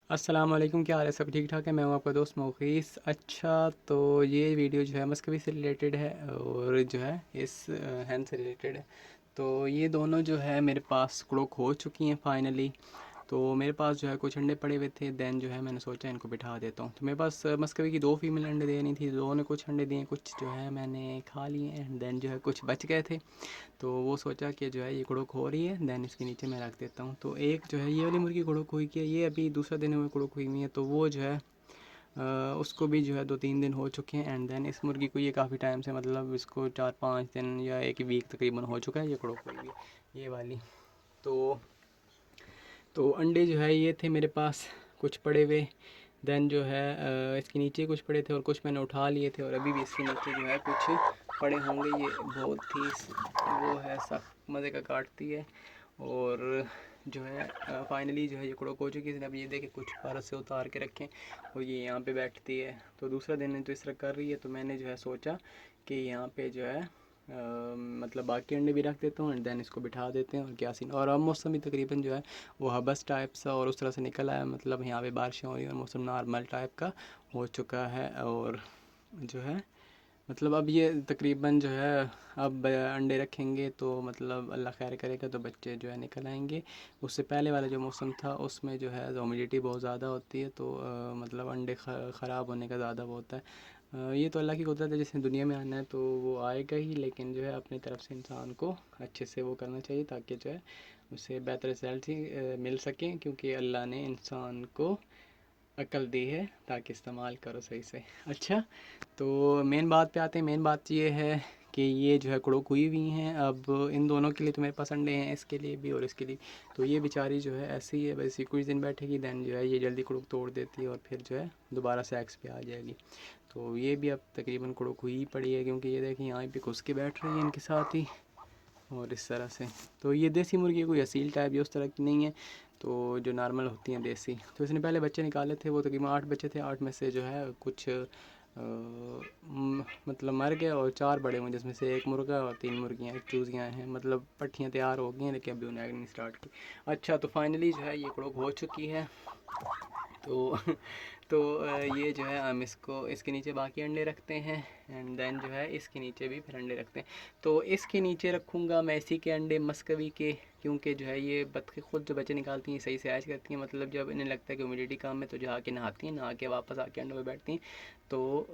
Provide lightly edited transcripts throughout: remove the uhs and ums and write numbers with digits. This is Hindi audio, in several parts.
अस्सलाम वालेकुम, क्या हाल है? सब ठीक ठाक है। मैं हूं आपका दोस्त मुखीस। अच्छा, तो ये वीडियो जो है मस्कवी से रिलेटेड है और जो है इस हैन से रिलेटेड है। तो ये दोनों जो है मेरे पास क्लोक हो चुकी हैं फाइनली। तो मेरे पास जो है कुछ अंडे पड़े हुए थे, देन जो है मैंने सोचा इनको बिठा देता हूँ। तो मेरे पास मस्कवी की दो फीमेल अंडे देनी थी, दो ने कुछ अंडे दिए, कुछ जो है मैंने खा लिए एंड देन जो है कुछ बच गए थे। तो वो सोचा कि जो है ये कुड़ुक हो रही है, देन इसके नीचे मैं रख देता हूँ। तो एक जो है ये वाली मुर्गी कुड़ुक हुई कि ये अभी दूसरा दिन हुआ कुड़ुक हुई हुई है, तो वो जो है उसको भी जो है 2-3 दिन हो चुके हैं एंड देन इस मुर्गी को ये काफ़ी टाइम से, मतलब इसको 4-5 दिन या एक वीक तकरीबन हो चुका है ये कुड़ुक हुई हुई ये वाली। तो अंडे जो है ये थे मेरे पास कुछ पड़े हुए, देन जो है इसके नीचे कुछ पड़े थे और कुछ मैंने उठा लिए थे और अभी भी इसके नीचे जो है कुछ पड़े होंगे। ये बहुत ही वो है, सख्त मज़े का काटती है। और जो है फाइनली जो है ये कुड़क हो चुकी है। अब ये देखे कुछ फारस से उतार के रखें और ये यहाँ पे बैठती है। तो दूसरा दिन है तो इस तरह कर रही है, तो मैंने जो है सोचा कि यहाँ पे जो है मतलब बाकी अंडे भी रख देता हूँ एंड देन इसको बिठा देते हैं। और क्या सीन, और अब मौसम भी तकरीबन जो है वो हबस टाइप सा और उस तरह से निकल आया, मतलब यहाँ पे बारिशें हो रही हैं और मौसम नॉर्मल टाइप का हो चुका है। और जो है मतलब अब ये तकरीबन जो है अब अंडे रखेंगे तो मतलब अल्लाह खैर करेगा तो बच्चे जो है निकल आएंगे। उससे पहले वाला जो मौसम था उसमें जो है ह्यूमिडिटी बहुत ज़्यादा होती है, तो मतलब अंडे ख़राब होने का ज़्यादा वो होता है। ये तो अल्लाह की कुदरत है, जिसने दुनिया में आना है तो वो आएगा ही, लेकिन जो है अपनी तरफ से इंसान को अच्छे से वो करना चाहिए ताकि जो है उसे बेहतर रिजल्ट ही मिल सकें, क्योंकि अल्लाह ने इंसान को अक्ल दी है ताकि इस्तेमाल करो सही से। अच्छा, तो मेन बात पे आते हैं। मेन बात ये है कि ये जो है कुड़ुक हुई हुई हैं। अब इन दोनों के लिए तो मेरे पास अंडे हैं, इसके लिए भी और इसके लिए। तो ये बेचारी जो है ऐसे ही है, बस ये कुछ दिन बैठेगी, देन जो है ये जल्दी कुड़ुक तोड़ देती है और फिर जो है दोबारा से एक्स पे आ जाएगी। तो ये भी अब तकरीबन कुड़ुक हुई ही पड़ी है, क्योंकि ये देखिए यहाँ पे घुस के बैठ रही है इनके साथ ही और इस तरह से। तो ये देसी मुर्गी कोई असील टाइप या उस तरह की नहीं है, तो जो नॉर्मल होती हैं देसी। तो इसने पहले बच्चे निकाले थे, वो तकरीबन 8 बच्चे थे। 8 में से जो है कुछ मतलब मर गए और 4 बड़े हुए, जिसमें से एक मुर्गा और 3 मुर्गियाँ, एक चूज़ियाँ हैं। मतलब पट्टियाँ तैयार हो गई हैं लेकिन अभी उन्हें एग नहीं स्टार्ट की। अच्छा, तो फाइनली जो है ये कुड़ुक हो चुकी है। तो ये जो है हम इसको इसके नीचे बाकी अंडे रखते हैं एंड देन जो है इसके नीचे भी फिर अंडे रखते हैं। तो इसके नीचे रखूँगा मैं इसी के अंडे मस्कवी के, क्योंकि जो है ये बतखें खुद जो बच्चे निकालती हैं सही से ऐश करती हैं। मतलब जब इन्हें लगता है कि ह्यूमिडिटी कम है तो जो आके नहाती हैं, नहा के वापस आके अंडों में बैठती हैं। तो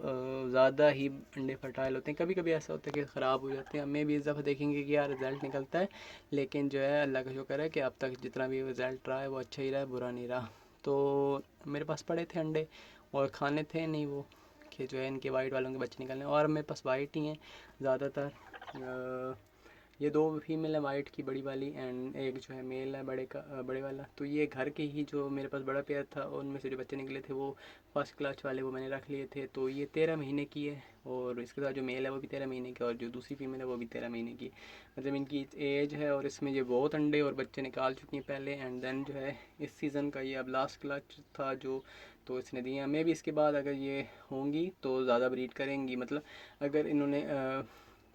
ज़्यादा ही अंडे फर्टाइल होते हैं। कभी कभी ऐसा होता है कि ख़राब हो जाते हैं। हमें भी इस दफ़ा देखेंगे कि यार रिज़ल्ट निकलता है, लेकिन जो है अल्लाह का शुक्र है कि अब तक जितना भी रिज़ल्ट रहा है वो अच्छा ही रहा है, बुरा नहीं रहा। तो मेरे पास पड़े थे अंडे और खाने थे नहीं वो, कि जो है इनके वाइट वालों के बच्चे निकलने, और मेरे पास वाइट ही हैं ज़्यादातर। ये दो फीमेल है वाइट की, बड़ी वाली, एंड एक जो है मेल है बड़े का, बड़े वाला। तो ये घर के ही जो मेरे पास बड़ा पेयर था उनमें से जो बच्चे निकले थे वो फर्स्ट क्लास वाले वो मैंने रख लिए थे। तो ये 13 महीने की है और इसके साथ जो मेल है वो भी 13 महीने की और जो दूसरी फीमेल है वो भी 13 महीने की। मतलब इनकी एज है और इसमें ये बहुत अंडे और बच्चे निकाल चुकी हैं पहले। एंड देन जो है इस सीज़न का ये अब लास्ट क्लच था जो, तो इसने दिए हैं। मैं भी इसके बाद अगर ये होंगी तो ज़्यादा ब्रीड करेंगी, मतलब अगर इन्होंने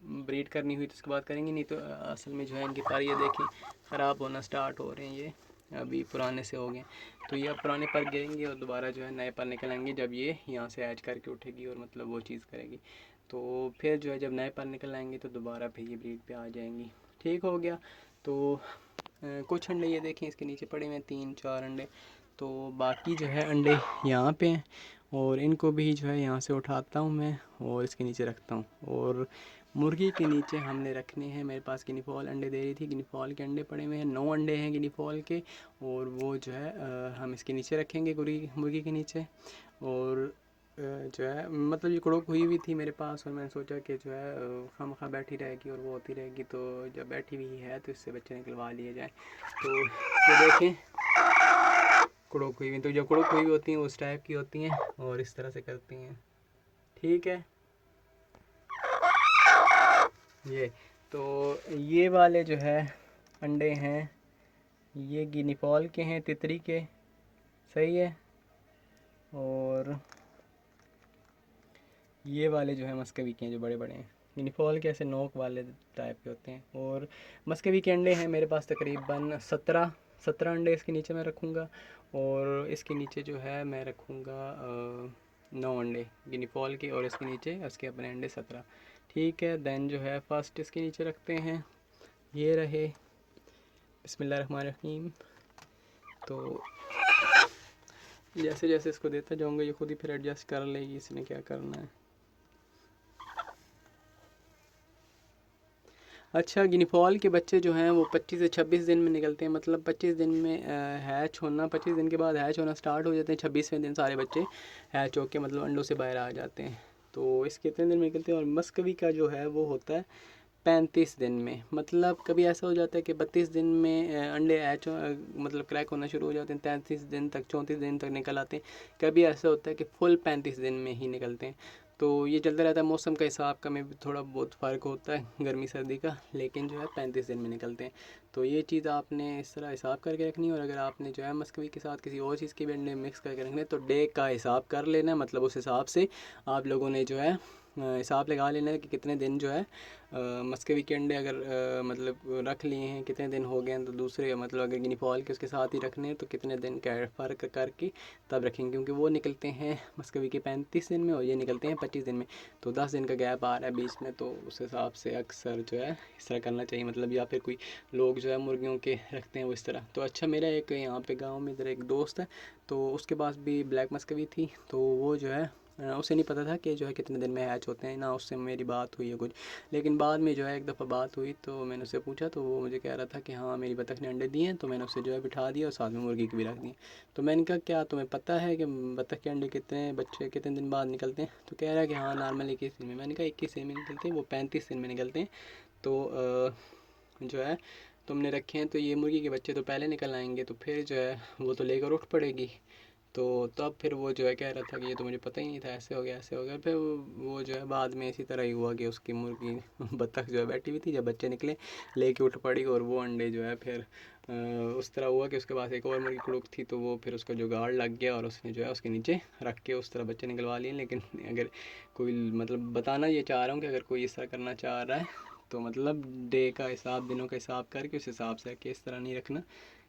ब्रीड करनी हुई तो उसके बाद करेंगी, नहीं तो असल में जो है इनके पर ये देखें ख़राब होना स्टार्ट हो रहे हैं, ये अभी पुराने से हो गए। तो ये अब पुराने पर गिरेंगे और दोबारा जो है नए पर निकल आएंगे जब ये यहाँ से ऐज करके उठेगी और मतलब वो चीज़ करेगी। तो फिर जो है जब नए पर निकल आएंगे तो दोबारा फिर ये ब्रीड पे आ जाएंगी। ठीक हो गया। तो कुछ अंडे ये देखें इसके नीचे पड़े हुए हैं, 3-4 अंडे। तो बाकी जो है अंडे यहाँ पे हैं और इनको भी जो है यहाँ से उठाता हूँ मैं और इसके नीचे रखता हूँ। और मुर्गी के नीचे हमने रखने हैं, मेरे पास गिनी फॉल अंडे दे रही थी, गिनी फॉल के अंडे पड़े हुए हैं, 9 अंडे हैं गिनी फॉल के। और वो जो है हम इसके नीचे रखेंगे मुर्गी के नीचे। और जो है मतलब ये कुड़ुक हुई हुई थी मेरे पास और मैंने सोचा कि जो है खामखा बैठी रहेगी और वो होती रहेगी, तो जब बैठी हुई है तो इससे बच्चे निकलवा लिए जाए। तो ये देखें कुड़ुक हुई हुई, तो जब कुड़ुक हुई हुई होती हैं उस टाइप की होती हैं और इस तरह से करती हैं। ठीक है। ये तो ये वाले जो है अंडे हैं ये गिनी फॉल के हैं, तितरी के, सही है। और ये वाले जो है मस्कवी के हैं जो बड़े बड़े हैं। गिनी फॉल के ऐसे नोक वाले टाइप के होते हैं। और मस्कवी के अंडे हैं मेरे पास तकरीबन 17 17 अंडे इसके नीचे मैं रखूँगा, और इसके नीचे जो है मैं रखूँगा 9 अंडे गिनी फॉल के, और इसके नीचे इसके अपने अंडे 17। ठीक है, देन जो है फर्स्ट इसके नीचे रखते हैं, ये रहे, बिस्मिल्लाहिर्रहमानिर्रहीम। तो जैसे जैसे इसको देता जाऊँगा ये खुद ही फिर एडजस्ट कर लेगी, इसने क्या करना है। अच्छा, गिनीफॉल के बच्चे जो हैं वो 25 से 26 दिन में निकलते हैं, मतलब 25 दिन में हैच होना, 25 दिन के बाद हैच होना स्टार्ट हो जाते हैं, 26वें दिन सारे बच्चे हैच होके मतलब अंडों से बाहर आ जाते हैं। तो इस कितने दिन में निकलते हैं। और मस्कवी का जो है वो होता है 35 दिन में, मतलब कभी ऐसा हो जाता है कि 32 दिन में अंडे हैच मतलब क्रैक होना शुरू हो जाते हैं, 33 दिन तक 34 दिन तक निकल आते हैं। कभी ऐसा होता है कि फुल 35 दिन में ही निकलते हैं। तो ये चलता रहता है, मौसम का हिसाब का में भी थोड़ा बहुत फ़र्क होता है गर्मी सर्दी का, लेकिन जो है 35 दिन में निकलते हैं। तो ये चीज़ आपने इस तरह हिसाब करके रखनी है। और अगर आपने जो है मस्कवी के साथ किसी और चीज़ के भी अंडे मिक्स करके रखने तो डे का हिसाब कर लेना है, मतलब उस हिसाब से आप लोगों ने जो है हिसाब लगा लेना है कि कितने दिन जो है मस्कवी के अंडे अगर मतलब रख लिए हैं, कितने दिन हो गए हैं, तो दूसरे मतलब अगर गिनी फॉल के उसके साथ ही रखने हैं तो कितने दिन का फ़र्क करके तब रखेंगे, क्योंकि वो निकलते हैं मस्कवी के 35 दिन में और ये निकलते हैं 25 दिन में। तो 10 दिन का गैप आ रहा है बीच में, तो उस हिसाब से अक्सर जो है इस तरह करना चाहिए, मतलब या फिर कोई लोग जो है मुर्गियों के रखते हैं वो इस तरह। तो अच्छा, मेरा एक यहाँ पे गाँव में इधर एक दोस्त है, तो उसके पास भी ब्लैक मस्कवी थी, तो वो जो है उसे नहीं पता था कि जो है कितने दिन में हैच होते हैं, ना उससे मेरी बात हुई है कुछ। लेकिन बाद में जो है एक दफ़ा बात हुई तो मैंने उससे पूछा, तो वो मुझे कह रहा था कि हाँ मेरी बतख ने अंडे दिए हैं, तो मैंने उससे जो है बिठा दिया और साथ में मुर्गी के भी रख दिए। तो मैंने कहा क्या तुम्हें पता है कि बतख के अंडे कितने बच्चे कितने दिन बाद निकलते हैं। तो कह रहा है कि हाँ नॉर्मल 21 दिन में। मैंने कहा 21 दिन में निकलते हैं, वो 35 दिन में निकलते हैं। तो जो है तुमने रखे हैं तो ये मुर्गी के बच्चे तो पहले निकल आएंगे, तो फिर जो है वो तो लेकर उठ पड़ेगी। तो तब फिर वो जो है कह रहा था कि ये तो मुझे पता ही नहीं था, ऐसे हो गया ऐसे हो गया। फिर वो जो है बाद में इसी तरह ही हुआ कि उसकी मुर्गी बत्तख जो है बैठी हुई थी, जब बच्चे निकले लेके उठ पड़ी, और वो अंडे जो है फिर उस तरह हुआ कि उसके पास एक और मुर्गी कुड़ुक थी, तो वो फिर उसका जुगाड़ लग गया और उसने जो है उसके नीचे रख के उस तरह बच्चे निकलवा लिए। लेकिन अगर कोई मतलब बताना ये चाह रहा हूँ कि अगर कोई इस तरह करना चाह रहा है तो मतलब डे का हिसाब, दिनों का हिसाब करके उस हिसाब से कि इस तरह नहीं रखना,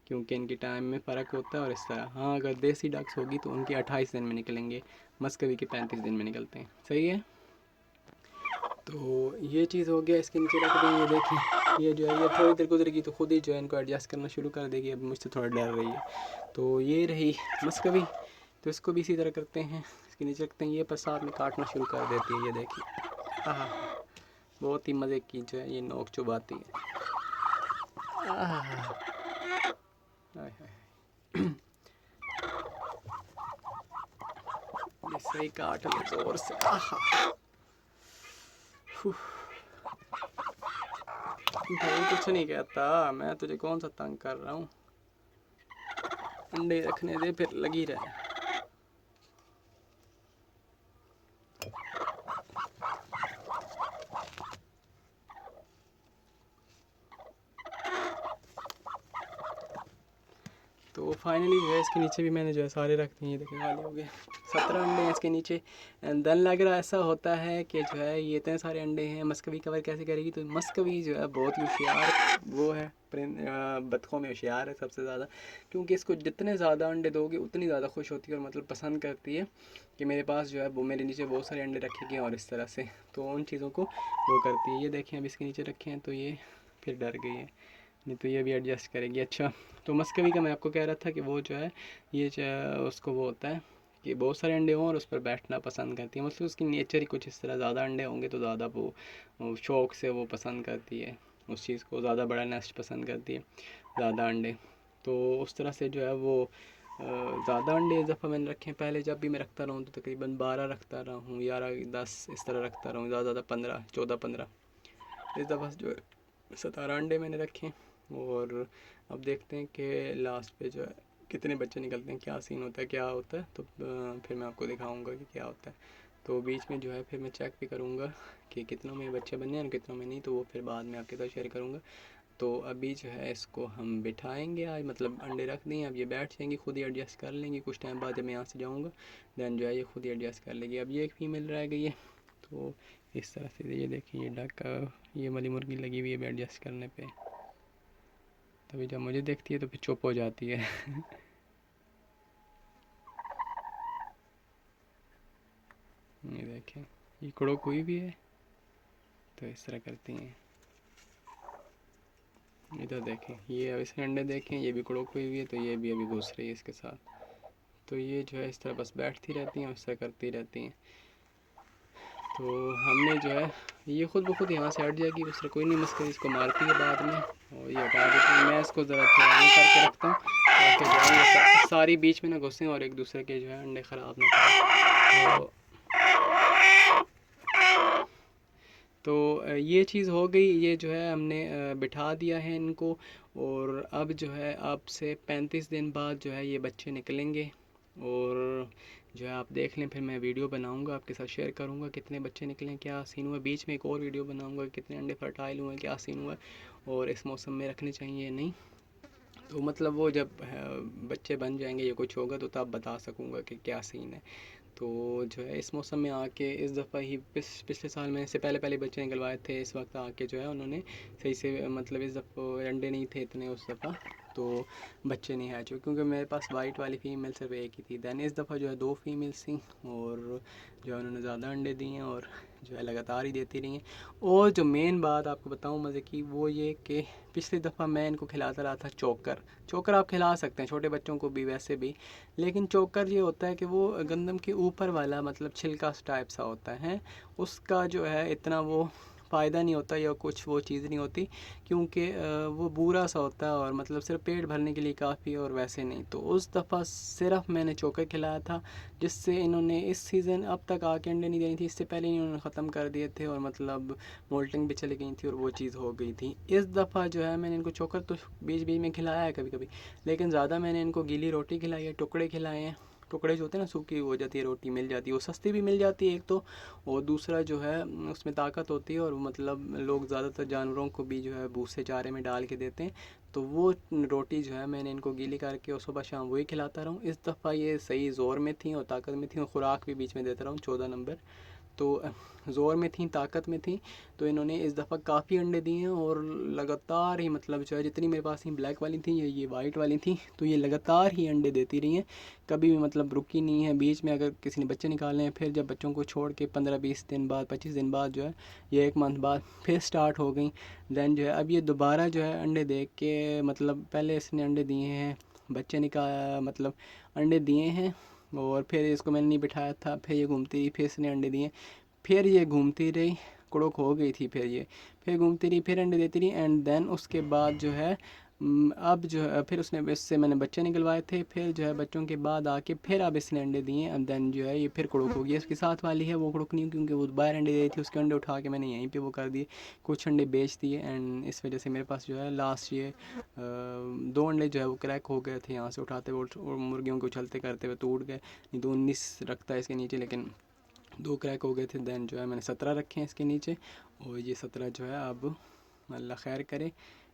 क्योंकि इनकी टाइम में फ़र्क होता है। और इस तरह हाँ, अगर देसी डक्स होगी तो उनकी 28 दिन में निकलेंगे, मस्कवी के 35 दिन में निकलते हैं। सही है। तो ये चीज़ हो गया, इसके नीचे रख दें। ये देखें, ये जो है ये थोड़ी देर गुजरेगी तो खुद ही जो है इनको एडजस्ट करना शुरू कर देगी। अब मुझसे थोड़ा डर रही है। तो ये रही मस्कवी, तो इसको भी इसी तरह करते हैं, इसके नीचे रखते हैं, ये पर साथ में काटना शुरू कर देती है। ये देखिए, आह बहुत ही मज़े की जो है ये नोक चुबाती है। आह, हाय हाय, ये सही काट ले जोर से। आहा, भाई कुछ नहीं कहता, मैं तुझे कौन सा तंग कर रहा हूँ, अंडे रखने दे फिर लगी रहे। तो फाइनली जो है इसके नीचे भी मैंने जो है सारे रख दिए, देखें खाली हो गए। 17 अंडे हैं इसके नीचे। दन लग रहा ऐसा होता है कि जो है ये इतने सारे अंडे हैं, मस्कवी कवर कैसे करेगी। तो मस्कवी जो है बहुत ही होशियार वो है, बतखों में होशियार है सबसे ज़्यादा, क्योंकि इसको जितने ज़्यादा अंडे दोगे उतनी ज़्यादा खुश होती है और मतलब पसंद करती है कि मेरे पास जो है वो मेरे नीचे बहुत सारे अंडे रखेंगे और इस तरह से तो उन चीज़ों को वो करती है। ये देखें अब इसके नीचे रखे हैं तो ये फिर डर गई है, नहीं तो ये भी एडजस्ट करेगी। अच्छा, तो मस्कवी का मैं आपको कह रहा था कि वो जो है ये उसको वो होता है कि बहुत सारे अंडे हों और उस पर बैठना पसंद करती है, मतलब उसकी नेचर ही कुछ इस तरह, ज़्यादा अंडे होंगे तो ज़्यादा वो शौक़ से वो पसंद करती है उस चीज़ को, ज़्यादा बड़ा नेस्ट पसंद करती है, ज़्यादा अंडे। तो उस तरह से जो है वो ज़्यादा अंडे इस दफ़ा मैंने रखे हैं। पहले जब भी मैं रखता रहूँ तो तकरीबन 12 रखता रहा हूँ, 11 10 इस तरह रखता रहूँ, ज़्यादा ज़्यादा 15 14 15। इस दफ़ा जो है 17 अंडे मैंने रखे हैं। और अब देखते हैं कि लास्ट पे जो है कितने बच्चे निकलते हैं, क्या सीन होता है क्या होता है। तो फिर मैं आपको दिखाऊंगा कि क्या होता है। तो बीच में जो है फिर मैं चेक भी करूँगा कि कितनों में बच्चे बनने हैं और कितनों में नहीं, तो वो फिर बाद में आपके साथ शेयर करूँगा। तो अभी जो है इसको हम बिठाएंगे आज, मतलब अंडे रख दें, अब ये बैठ जाएंगी, खुद ही एडजस्ट कर लेंगी। कुछ टाइम बाद जब मैं यहाँ से जाऊँगा दैन जो है ये खुद ही एडजस्ट कर लेगी। अब ये एक फ़ीमेल रह गई है, तो इस तरह से ये देखिए ये डक ये वाली मुर्गी लगी हुई है एडजस्ट करने पे। तभी जब मुझे देखती है तो फिर चुप हो जाती है। ये देखें, ये कुड़क हुई भी है तो इस तरह करती हैं। इधर देखें, ये अब इसके अंडे देखें, ये भी कुड़क हुई है तो ये भी अभी घुस रही है इसके साथ। तो ये जो है इस तरह बस बैठती रहती हैं और इस तरह करती रहती हैं। तो हमने जो है ये खुद ब खुद यहाँ से हट जाएगी, उस तरह कोई नहीं, मस्कर इसको मारती है बाद में और ये हटा देती है। मैं इसको ज़रा थोड़ा यूँ करके रखता हूँ ताकि जो है ये सारी बीच में ना घुसें और एक दूसरे के जो है अंडे ख़राब ना करें। तो ये चीज़ हो गई, ये जो है हमने बिठा दिया है इनको। और अब जो है अब से 35 दिन बाद जो है ये बच्चे निकलेंगे और जो है आप देख लें, फिर मैं वीडियो बनाऊंगा आपके साथ शेयर करूंगा कितने बच्चे निकले, क्या सीन हुआ। बीच में एक और वीडियो बनाऊंगा कितने अंडे फर्टाइल हुए, क्या सीन हुआ और इस मौसम में रखने चाहिए नहीं। तो मतलब वो जब बच्चे बन जाएंगे या कुछ होगा तो तब बता सकूँगा कि क्या सीन है। तो जो है इस मौसम में आके इस दफ़ा ही पिछले साल मैंने इससे पहले पहले बच्चे निकलवाए थे, इस वक्त आके जो है उन्होंने सही से मतलब इस दफ़ा अंडे नहीं थे इतने उस दफ़ा, तो बच्चे नहीं आए क्योंकि मेरे पास वाइट वाली फ़ीमेल सिर्फ एक ही थी। दैन इस दफ़ा जो है 2 फीमेल्स थी और जो है उन्होंने ज़्यादा अंडे दिए हैं और जो है लगातार ही देती रही हैं। और जो मेन बात आपको बताऊं मज़े की, वो ये कि पिछली दफ़ा मैं इनको खिलाता रहा था चोकर। चोकर आप खिला सकते हैं छोटे बच्चों को भी वैसे भी, लेकिन चोकर ये होता है कि वो गंदम के ऊपर वाला मतलब छिलका टाइप सा होता है, उसका जो है इतना वो फ़ायदा नहीं होता या कुछ वो चीज़ नहीं होती, क्योंकि वो बूरा सा होता है और मतलब सिर्फ पेट भरने के लिए काफ़ी और वैसे नहीं। तो उस दफ़ा सिर्फ मैंने चोकर खिलाया था, जिससे इन्होंने इस सीज़न अब तक आके अंडे नहीं देनी थी, इससे पहले इन्होंने ख़त्म कर दिए थे और मतलब मोल्टिंग भी चली गई थी और वो चीज़ हो गई थी। इस दफ़ा जो है मैंने इनको चोकर तो बीच बीच में खिलाया है कभी कभी, लेकिन ज़्यादा मैंने इनको गीली रोटी खिलाई है, टुकड़े खिलाए हैं। टुकड़े जो होते हैं ना, सूखी हो जाती है रोटी, मिल जाती है, वो सस्ती भी मिल जाती है एक तो, और दूसरा जो है उसमें ताकत होती है और मतलब लोग ज़्यादातर जानवरों को भी जो है भूसे चारे में डाल के देते हैं। तो वो रोटी जो है मैंने इनको गीली करके और सुबह शाम वही खिलाता रहूँ। इस दफ़ा ये सही ज़ोर में थी और ताकत में थी और ख़ुराक भी बीच में देता रहूँ 14 नंबर। तो ज़ोर में थी, ताकत में थी, तो इन्होंने इस दफ़ा काफ़ी अंडे दिए हैं और लगातार ही मतलब जो है जितनी मेरे पास ही ब्लैक वाली थी ये वाइट वाली थी, तो ये लगातार ही अंडे देती रही हैं, कभी भी मतलब रुकी नहीं है। बीच में अगर किसी ने बच्चे निकालने हैं, फिर जब बच्चों को छोड़ के 15-20 दिन बाद 25 दिन बाद जो है ये 1 मंथ बाद फिर स्टार्ट हो गई। दैन जो है अब ये दोबारा जो है अंडे दे के, मतलब पहले इसने अंडे दिए हैं, बच्चे मतलब अंडे दिए हैं और फिर इसको मैंने नहीं बिठाया था, फिर ये घूमती रही, फिर इसने अंडे दिए, फिर ये घूमती रही, कुड़क हो गई थी, फिर ये फिर घूमती रही, फिर अंडे देती रही एंड देन उसके बाद जो है अब जो है फिर उसने इससे मैंने बच्चे निकलवाए थे, फिर जो है बच्चों के बाद आके फिर अब इसने अंडे दिए एंड देन जो है ये फिर कुड़क हो गई। इसके साथ वाली है वो कुड़क नहीं, क्योंकि वो बाहर अंडे दे थी, उसके अंडे उठा के मैंने यहीं पे वो कर दिए, कुछ अंडे बेच दिए एंड इस वजह से मेरे पास जो है लास्ट ये 2 अंडे जो है वो क्रैक हो गए थे, यहाँ से उठाते हुए मुर्गियों को उछलते करते हुए टूट गए। नहीं तो 19 रखता है इसके नीचे, लेकिन 2 क्रैक हो गए थे। दैन जो है मैंने 17 रखे हैं इसके नीचे और ये 17 जो है अब अल्लाह खैर करे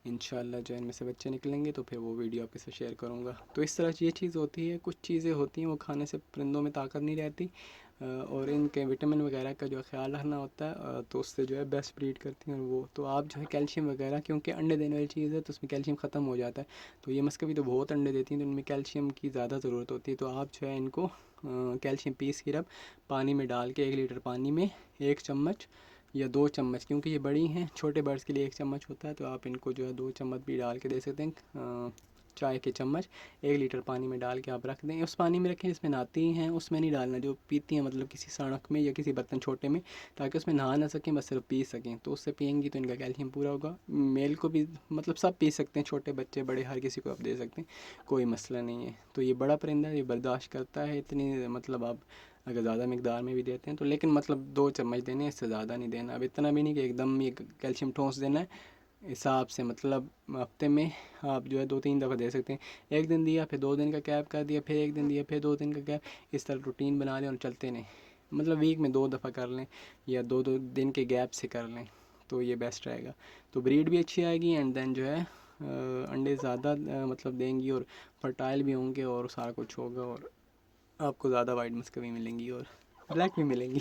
इंशाल्लाह जो है इनमें से बच्चे निकलेंगे तो फिर वो वीडियो आपके साथ शेयर करूँगा। तो इस तरह ये चीज़ होती है, कुछ चीज़ें होती हैं वो खाने से परिंदों में ताकत नहीं रहती और इनके विटामिन वगैरह का जो ख्याल रखना होता है, तो उससे जो है बेस्ट ब्रीड करती हैं। और वो तो आप जो है कैल्शियम वगैरह, क्योंकि अंडे देने वाली चीज़ है तो उसमें कैल्शियम ख़त्म हो जाता है, तो ये मस्कबी तो बहुत अंडे देती हैं तो इनमें कैल्शियम की ज़्यादा ज़रूरत होती है। तो आप जो है इनको कैल्शियम पी सिरप पानी में डाल के 1 लीटर पानी में 1 चम्मच या 2 चम्मच, क्योंकि ये बड़ी हैं, छोटे बर्ड्स के लिए 1 चम्मच होता है, तो आप इनको जो है 2 चम्मच भी डाल के दे सकते हैं। चाय के चम्मच 1 लीटर पानी में डाल के आप रख दें, उस पानी में रखें जिसमें नहाती हैं, उसमें नहीं डालना जो पीती हैं, मतलब किसी सड़क में या किसी बर्तन छोटे में, ताकि उसमें नहा ना सकें, बस सिर्फ पी सकें। तो उससे पियेंगी तो इनका कैल्शियम पूरा होगा। मेल को भी मतलब सब पी सकते हैं, छोटे बच्चे बड़े हर किसी को आप दे सकते हैं, कोई मसला नहीं है। तो ये बड़ा परिंदा है, ये बर्दाश्त करता है इतनी, मतलब आप अगर ज़्यादा मकदार में भी देते हैं तो, लेकिन मतलब 2 चम्मच देने हैं, इससे ज़्यादा नहीं देना। अब इतना भी नहीं कि एकदम ये कैल्शियम ठोस देना है, हिसाब से मतलब हफ्ते में आप जो है 2-3 दफ़ा दे सकते हैं। 1 दिन दिया, फिर 2 दिन का गैप कर दिया, फिर 1 दिन दिया, फिर 2 दिन का गैप, इस तरह रूटीन बना लें और चलते नहीं, मतलब वीक में 2 दफ़ा कर लें या 2-2 दिन के गैप से कर लें, तो ये बेस्ट रहेगा। तो ब्रीड भी अच्छी आएगी एंड देन जो है अंडे ज़्यादा मतलब देंगी और फर्टाइल भी होंगे और सारा कुछ होगा और आपको ज़्यादा वाइट मस्क भी मिलेंगी। और ब्लैक भी मिलेंगी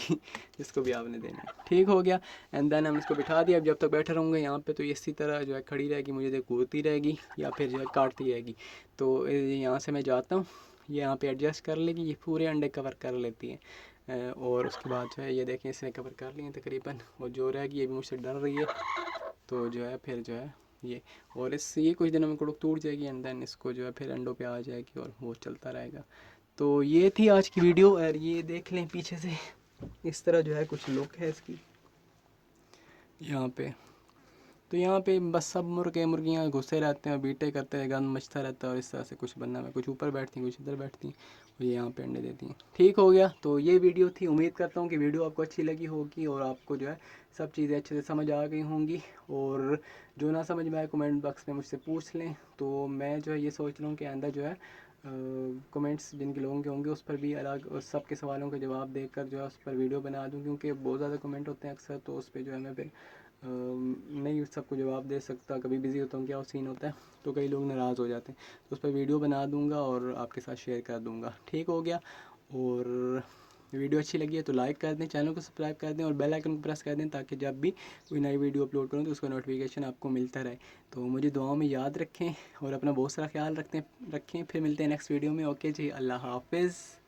जिसको भी आपने देना है। ठीक हो गया। एंड देन हम इसको बिठा दिया। अब जब तक बैठे रहूँगा यहाँ पे तो ये इसी तरह जो है खड़ी रहेगी, मुझे देख घूरती रहेगी या फिर जो है काटती रहेगी। तो यहाँ से मैं जाता हूँ, ये यहाँ पे एडजस्ट कर लेगी, ये पूरे अंडे कवर कर लेती है। और उसके बाद जो है ये देखें इसने कवर कर लिए तकरीबन, और जो रहेगी ये भी मुझसे डर रही है। तो जो है फिर जो है ये, और इससे ये कुछ दिनों में कुड़ुक टूट जाएगी एंड देन इसको जो है फिर अंडों पे आ जाएगी और वो चलता रहेगा। तो ये थी आज की वीडियो। और ये देख लें पीछे से इस तरह जो है कुछ लुक है इसकी यहाँ पे। तो यहाँ पे बस सब मुर्गे मुर्गियाँ घुसे रहते हैं, बीटे करते हैं, गंद मचता रहता है, और इस तरह से कुछ बनना में कुछ ऊपर बैठती हैं कुछ इधर बैठती हैं, और ये यहाँ पे अंडे देती हैं। ठीक हो गया। तो ये वीडियो थी, उम्मीद करता हूँ कि वीडियो आपको अच्छी लगी होगी और आपको जो है सब चीज़ें अच्छे से समझ आ गई होंगी। और जो ना समझ में आए कमेंट बॉक्स में मुझसे पूछ लें। तो मैं जो है ये सोच रहा हूँ कि आइंदा जो है कमेंट्स जिनके लोगों के होंगे उस पर भी अलग, और सबके सवालों का जवाब देकर जो है उस पर वीडियो बना दूँ, क्योंकि बहुत ज़्यादा कमेंट होते हैं अक्सर, तो उस पर जो है मैं फिर नहीं सबको जवाब दे सकता, कभी बिज़ी होता हूँ, क्या सीन होता है, तो कई लोग नाराज़ हो जाते हैं। तो उस पर वीडियो बना दूँगा और आपके साथ शेयर कर दूँगा। ठीक हो गया। और वीडियो अच्छी लगी है तो लाइक कर दें, चैनल को सब्सक्राइब कर दें और बेल आइकन को प्रेस कर दें, ताकि जब भी कोई नई वीडियो अपलोड करूँ तो उसका नोटिफिकेशन आपको मिलता रहे। तो मुझे दुआओं में याद रखें और अपना बहुत सारा ख्याल रखें। फिर मिलते हैं नेक्स्ट वीडियो में। ओके जी, अल्लाह हाफिज़।